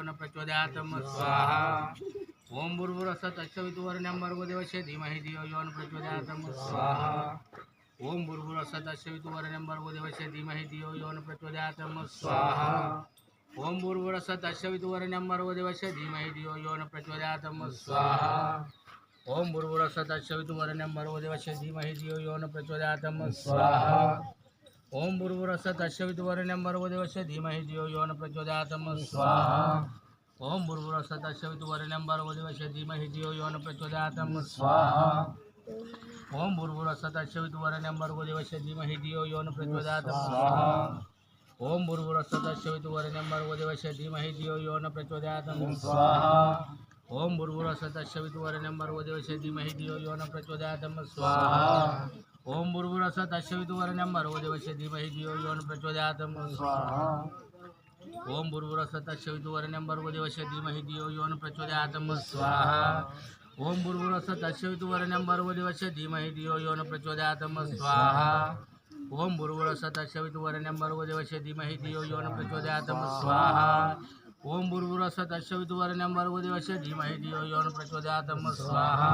न प्रचोदयात् स्वाहा ओम भूर्भुवस्सुः तत्सवितुर्वरेण्यं भर्गो देवस्य धीमहि धियो यो न प्रचोदयात् स्वाहा ओम भूर्भुवस्सुः तत्सवितुर्वरेण्यं भर्गो देवस्य धीमहि धियो यो न प्रचोदयात् स्वाहा ओम भूर्भुवस्सुः तत्सवितुर्वरेण्यं भर्गो देवस्य धीमहि धियो यो न प्रचोदयात् स्वाहा ओम भूर्भुवस्सुः तत्सवितुर्वरेण्यं भर्गो देवस्य धीमहि धियो यो न प्रचोदयात् स्वाहा ओम भूर्भुवस्सुः तत्सवितुर्वरेण्यं भर्गो देवस्य धीमहि धियो यो न प्रचोदयात् स्वाहा ओम भूर्भुवस्सुः तत्सवितुर्वरेण्यं भर्गो देवस्य धीमहि धियो यो न प्रचोदयात् स्वाहा ओम भूर्भुवस्सुः तत्सवितुर्वरेण्यं भर्गो देवस्य धीमहि धियो यो न प्रचोदयात् स्वाहा ओम भूर्भुवस्सुः तत्सवितुर्वरेण्यं भर्गो देवस्य धीमहि धियो यो न प्रचोदयात् स्वाहा ओम भूर्भुवस्सुः तत्सवितुर्वरेण्यं भर्गो देवस्य धीमहि धियो यो न प्रचोदयात् स्वाहा ओम भूर्भुवस्सुः तत्सवितुर्वरेण्यं भर्गो देवस्य धीमहि धियो यो न प्रचोदयात् स्वाहा ओम भूर्भुवस्सुः तत्सवितुर्वरेण्यं भर्गो देवस्य धीमहि धियो यो न प्रचोदयात् स्वाहा ओम भूर्भुवस्सुः तत्सवितुर्वरेण्यं भर्गो देवस्य धीमहि धियो यो न प्रचोदयात् स्वाहा ओम भूर्भुवस्सुः तत्सवितुर्वरेण्यं भर्गो देवस्य धीमहि धियो यो न प्रचोदयात् स्वाहा ओम भूर्भुवस्सुः तत्सवितुर्वरेण्यं भर्गो देवस्य धीमहि धियो यो न प्रचोदयात् स्वाहा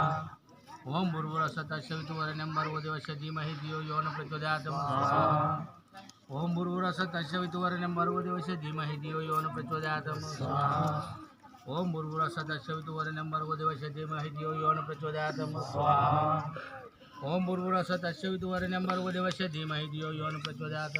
ओम भूर्भुवस्सुः तत्सवितुर्वरेण्यं भर्गो देवस्य धीमहि धियो यो न प्रचोदयात् स्वाहा ओम भूर्भुवस्सुः तत्सवितुर्वरेण्यं भर्गो देवस्य धीमहि धियो यो न प्रचोदयात् स्वाहा ओम भूर्भुवस्सुः तत्सवितुर्वरेण्यं भर्गो देवस्य धीमहि धियो यो न प्रचोदयात् स्वाहा ओम भूर्भुवस्सुः तत्सवितुर्वरेण्यं भर्गो देवस्य धीमहि धियो यो न प्रचोदयात्